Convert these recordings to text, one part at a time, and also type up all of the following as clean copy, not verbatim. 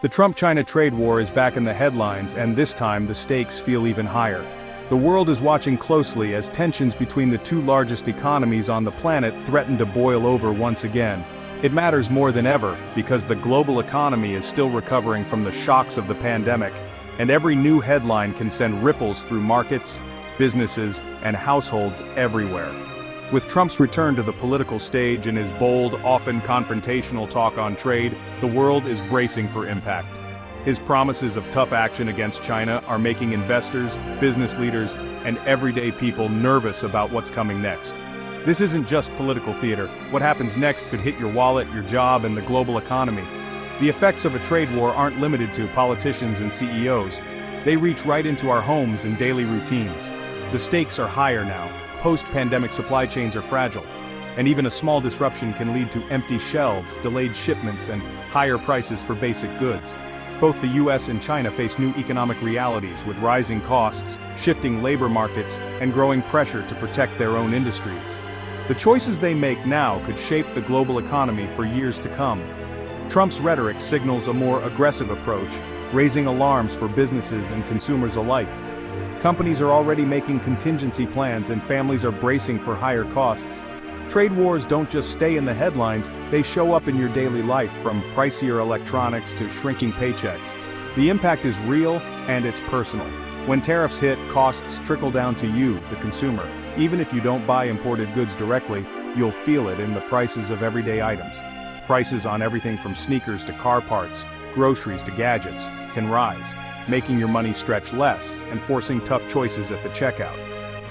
The Trump-China trade war is back in the headlines, and this time the stakes feel even higher. The world is watching closely as tensions between the two largest economies on the planet threaten to boil over once again. It matters more than ever because the global economy is still recovering from the shocks of the pandemic, and every new headline can send ripples through markets, businesses, and households everywhere. With Trump's return to the political stage and his bold, often confrontational talk on trade, the world is bracing for impact. His promises of tough action against China are making investors, business leaders, and everyday people nervous about what's coming next. This isn't just political theater. What happens next could hit your wallet, your job, and the global economy. The effects of a trade war aren't limited to politicians and CEOs. They reach right into our homes and daily routines. The stakes are higher now. Post-pandemic supply chains are fragile, and even a small disruption can lead to empty shelves, delayed shipments, and higher prices for basic goods. Both the US and China face new economic realities with rising costs, shifting labor markets, and growing pressure to protect their own industries. The choices they make now could shape the global economy for years to come. Trump's rhetoric signals a more aggressive approach, raising alarms for businesses and consumers alike. Companies are already making contingency plans and families are bracing for higher costs. Trade wars don't just stay in the headlines, they show up in your daily life, from pricier electronics to shrinking paychecks. The impact is real and it's personal. When tariffs hit, costs trickle down to you, the consumer. Even if you don't buy imported goods directly, you'll feel it in the prices of everyday items. Prices on everything from sneakers to car parts, groceries to gadgets, can rise, making your money stretch less and forcing tough choices at the checkout.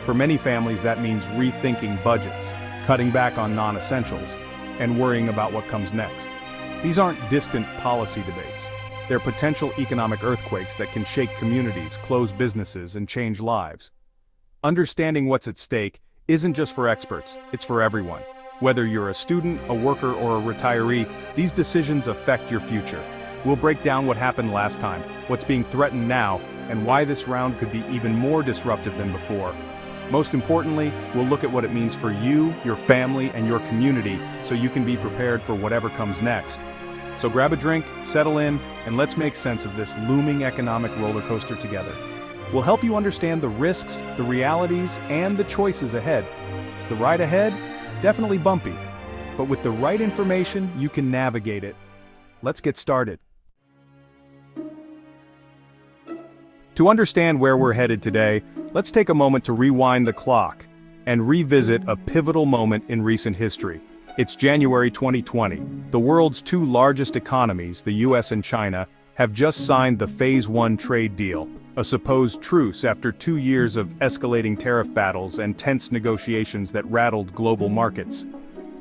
For many families, that means rethinking budgets, cutting back on non-essentials, and worrying about what comes next. These aren't distant policy debates. They're potential economic earthquakes that can shake communities, close businesses, and change lives. Understanding what's at stake isn't just for experts, it's for everyone. Whether you're a student, a worker, or a retiree, these decisions affect your future. We'll break down what happened last time, what's being threatened now, and why this round could be even more disruptive than before. Most importantly, we'll look at what it means for you, your family, and your community, so you can be prepared for whatever comes next. So grab a drink, settle in, and let's make sense of this looming economic roller coaster together. We'll help you understand the risks, the realities, and the choices ahead. The ride ahead? Definitely bumpy. But with the right information, you can navigate it. Let's get started. To understand where we're headed today, let's take a moment to rewind the clock and revisit a pivotal moment in recent history. It's January 2020. The world's two largest economies, the US and China, have just signed the Phase 1 trade deal, a supposed truce after 2 years of escalating tariff battles and tense negotiations that rattled global markets.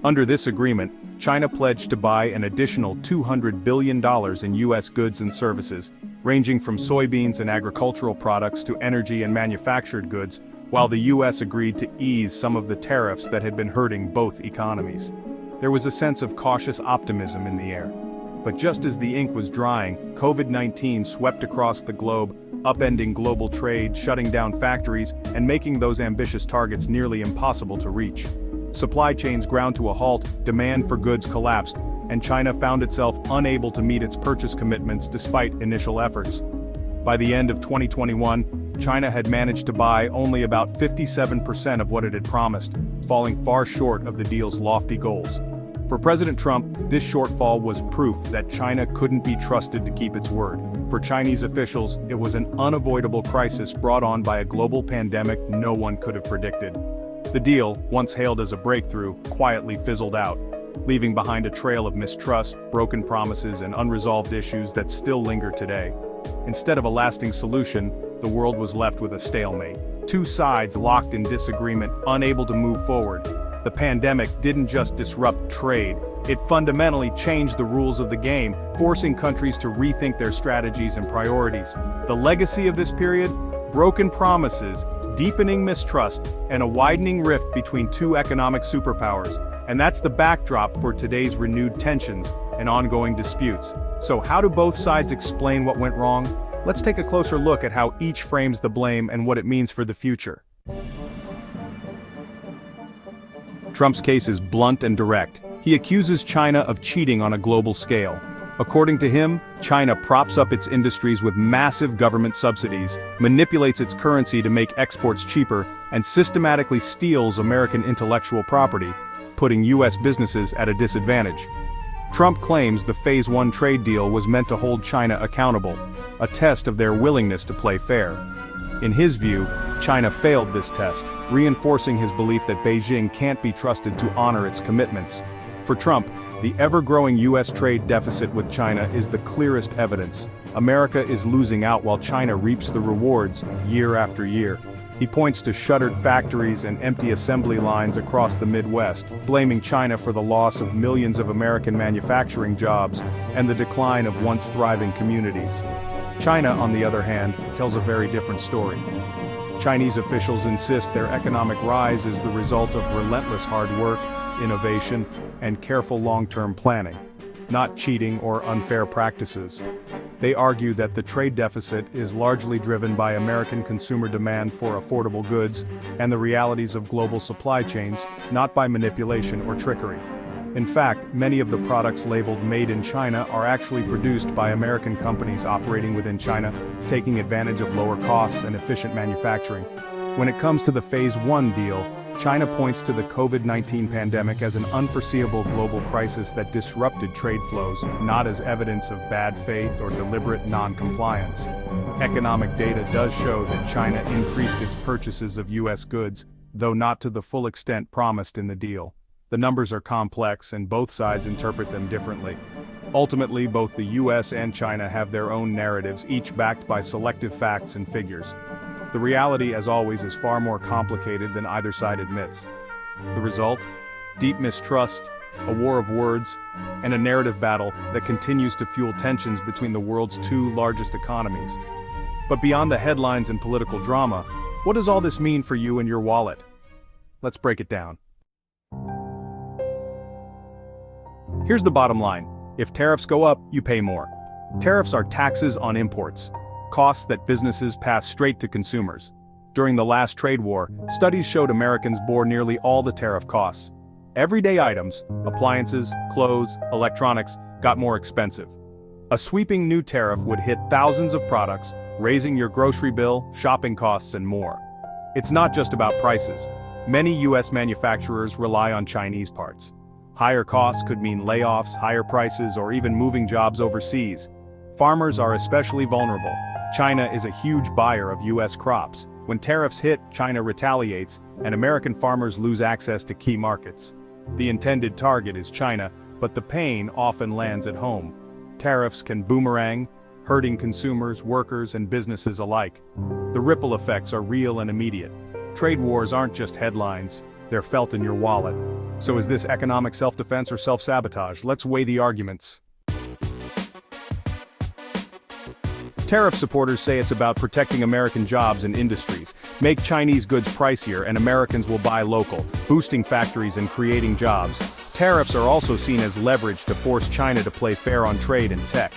Under this agreement, China pledged to buy an additional $200 billion in US goods and services, ranging from soybeans and agricultural products to energy and manufactured goods, while the US agreed to ease some of the tariffs that had been hurting both economies. There was a sense of cautious optimism in the air. But just as the ink was drying, COVID-19 swept across the globe, upending global trade, shutting down factories, and making those ambitious targets nearly impossible to reach. Supply chains ground to a halt, demand for goods collapsed, and China found itself unable to meet its purchase commitments despite initial efforts. By the end of 2021, China had managed to buy only about 57% of what it had promised, falling far short of the deal's lofty goals. For President Trump, this shortfall was proof that China couldn't be trusted to keep its word. For Chinese officials, it was an unavoidable crisis brought on by a global pandemic no one could have predicted. The deal, once hailed as a breakthrough, quietly fizzled out, leaving behind a trail of mistrust, broken promises, and unresolved issues that still linger today. Instead of a lasting solution, the world was left with a stalemate. Two sides locked in disagreement, unable to move forward. The pandemic didn't just disrupt trade, it fundamentally changed the rules of the game, forcing countries to rethink their strategies and priorities. The legacy of this period? Broken promises, deepening mistrust, and a widening rift between two economic superpowers. And that's the backdrop for today's renewed tensions and ongoing disputes. So how do both sides explain what went wrong? Let's take a closer look at how each frames the blame and what it means for the future. Trump's case is blunt and direct. He accuses China of cheating on a global scale. According to him, China props up its industries with massive government subsidies, manipulates its currency to make exports cheaper, and systematically steals American intellectual property, putting U.S. businesses at a disadvantage. Trump claims the Phase 1 trade deal was meant to hold China accountable, a test of their willingness to play fair. In his view, China failed this test, reinforcing his belief that Beijing can't be trusted to honor its commitments. For Trump, the ever-growing U.S. trade deficit with China is the clearest evidence. America is losing out while China reaps the rewards year after year. He points to shuttered factories and empty assembly lines across the Midwest, blaming China for the loss of millions of American manufacturing jobs and the decline of once thriving communities. China, on the other hand, tells a very different story. Chinese officials insist their economic rise is the result of relentless hard work, innovation, and careful long-term planning, not cheating or unfair practices. They argue that the trade deficit is largely driven by American consumer demand for affordable goods and the realities of global supply chains, not by manipulation or trickery. In fact, many of the products labeled Made in China are actually produced by American companies operating within China, taking advantage of lower costs and efficient manufacturing. When it comes to the Phase 1 deal, China points to the COVID-19 pandemic as an unforeseeable global crisis that disrupted trade flows, not as evidence of bad faith or deliberate non-compliance. Economic data does show that China increased its purchases of U.S. goods, though not to the full extent promised in the deal. The numbers are complex and both sides interpret them differently. Ultimately, both the U.S. and China have their own narratives, each backed by selective facts and figures. The reality, as always, is far more complicated than either side admits. The result? Deep mistrust, a war of words, and a narrative battle that continues to fuel tensions between the world's two largest economies. But beyond the headlines and political drama, what does all this mean for you and your wallet? Let's break it down. Here's the bottom line. If tariffs go up, you pay more. Tariffs are taxes on imports, costs that businesses pass straight to consumers. During the last trade war, studies showed Americans bore nearly all the tariff costs. Everyday items, appliances, clothes, electronics, got more expensive. A sweeping new tariff would hit thousands of products, raising your grocery bill, shopping costs, and more. It's not just about prices. Many U.S. manufacturers rely on Chinese parts. Higher costs could mean layoffs, higher prices, or even moving jobs overseas. Farmers are especially vulnerable. China is a huge buyer of U.S. crops. When tariffs hit, China retaliates, and American farmers lose access to key markets. The intended target is China, but the pain often lands at home. Tariffs can boomerang, hurting consumers, workers, and businesses alike. The ripple effects are real and immediate. Trade wars aren't just headlines, they're felt in your wallet. So is this economic self-defense or self-sabotage? Let's weigh the arguments. Tariff supporters say it's about protecting American jobs and industries. Make Chinese goods pricier and Americans will buy local, boosting factories and creating jobs. Tariffs are also seen as leverage to force China to play fair on trade and tech.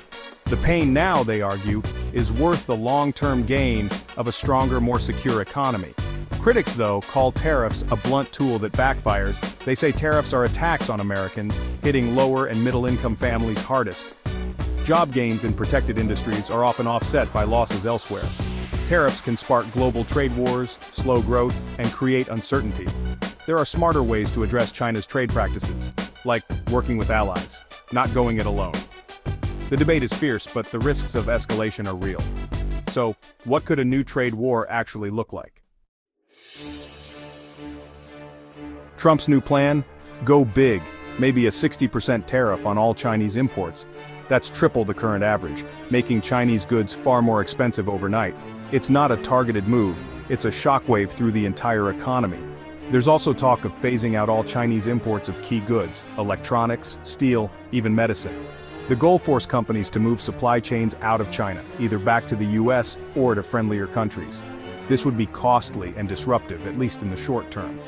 The pain now, they argue, is worth the long-term gain of a stronger, more secure economy. Critics, though, call tariffs a blunt tool that backfires. They say tariffs are a tax on Americans, hitting lower and middle-income families hardest. Job gains in protected industries are often offset by losses elsewhere. Tariffs can spark global trade wars, slow growth, and create uncertainty. There are smarter ways to address China's trade practices, like working with allies, not going it alone. The debate is fierce, but the risks of escalation are real. So, what could a new trade war actually look like? Trump's new plan? Go big, maybe a 60% tariff on all Chinese imports. That's triple the current average, making Chinese goods far more expensive overnight. It's not a targeted move, it's a shockwave through the entire economy. There's also talk of phasing out all Chinese imports of key goods, electronics, steel, even medicine. The goal forced companies to move supply chains out of China, either back to the US or to friendlier countries. This would be costly and disruptive, at least in the short term.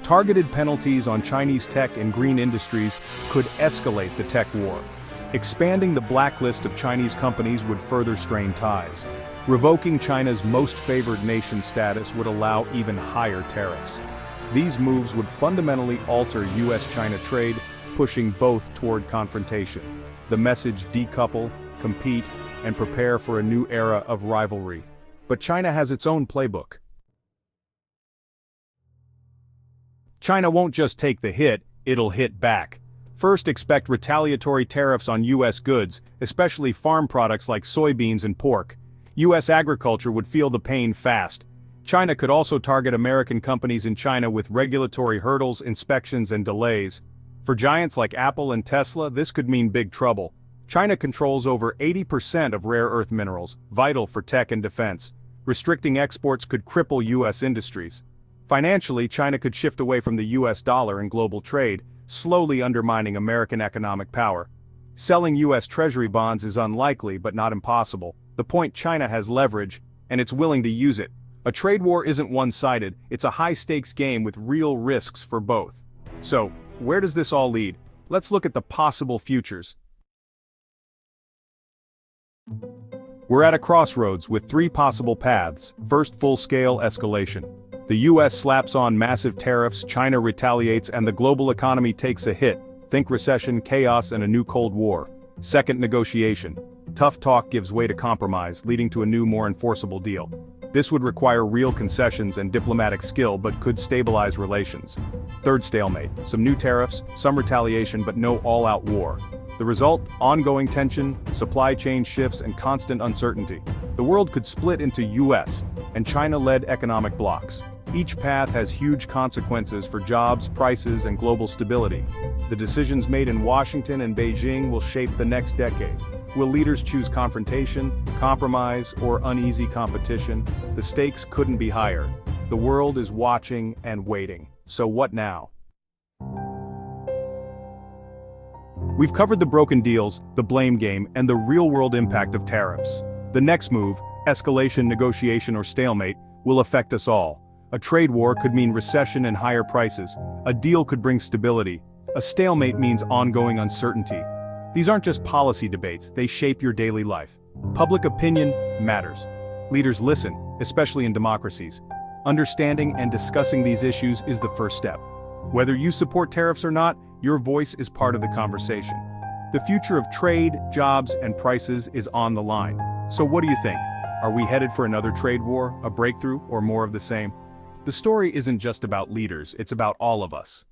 Targeted penalties on Chinese tech and green industries could escalate the tech war. Expanding the blacklist of Chinese companies would further strain ties. Revoking China's most favored nation status would allow even higher tariffs. These moves would fundamentally alter US-China trade, pushing both toward confrontation. The message: decouple, compete, and prepare for a new era of rivalry. But China has its own playbook. China won't just take the hit, it'll hit back. First, expect retaliatory tariffs on U.S. goods, especially farm products like soybeans and pork. U.S. agriculture would feel the pain fast. China could also target American companies in China with regulatory hurdles, inspections, and delays. For giants like Apple and Tesla, this could mean big trouble. China controls over 80% of rare earth minerals, vital for tech and defense. Restricting exports could cripple U.S. industries. Financially, China could shift away from the U.S. dollar in global trade, slowly undermining American economic power. Selling U.S. Treasury bonds is unlikely but not impossible. The point: China has leverage, and it's willing to use it. A trade war isn't one-sided, it's a high-stakes game with real risks for both. So, where does this all lead? Let's look at the possible futures. We're at a crossroads with three possible paths. First, full-scale escalation. The US slaps on massive tariffs, China retaliates, and the global economy takes a hit. Think recession, chaos, and a new Cold War. Second, negotiation. Tough talk gives way to compromise, leading to a new, more enforceable deal. This would require real concessions and diplomatic skill but could stabilize relations. Third, stalemate. Some new tariffs, some retaliation, but no all-out war. The result: ongoing tension, supply chain shifts, and constant uncertainty. The world could split into US and China-led economic blocs. Each path has huge consequences for jobs, prices, and global stability. The decisions made in Washington and Beijing will shape the next decade. Will leaders choose confrontation, compromise, or uneasy competition? The stakes couldn't be higher. The world is watching and waiting. So what now? We've covered the broken deals, the blame game, and the real-world impact of tariffs. The next move, escalation, negotiation, or stalemate, will affect us all. A trade war could mean recession and higher prices. A deal could bring stability. A stalemate means ongoing uncertainty. These aren't just policy debates, they shape your daily life. Public opinion matters. Leaders listen, especially in democracies. Understanding and discussing these issues is the first step. Whether you support tariffs or not, your voice is part of the conversation. The future of trade, jobs, and prices is on the line. So what do you think? Are we headed for another trade war, a breakthrough, or more of the same? The story isn't just about leaders, it's about all of us.